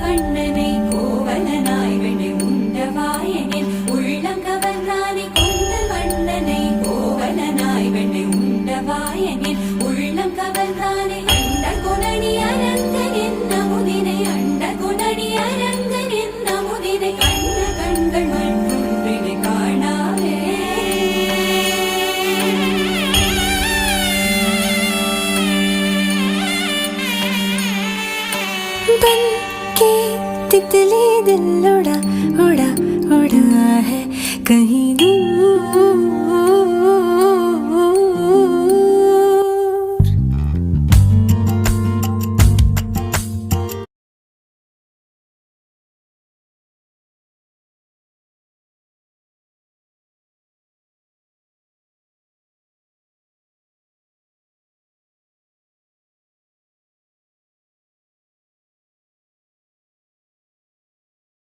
கண்ணனை கோவலனாய் வெண்ணை உண்டவாயனில் உள்ளம் கவர்ந்தானே கொண்டல் வண்ணனை கோவலனாய் வெண்ணை உண்டவாயனில் உள்ளம் கவர்ந்தானே அண்ட குணனி அரங்கன் என்ன முதினை அண்ட குணனி அரங்கன் என்ன முதினை கண்ண கண்கள் மற்றொன்றினை காணாவே बन के तितली दिल उड़ा उड़ा उड़ा है कहीं दूर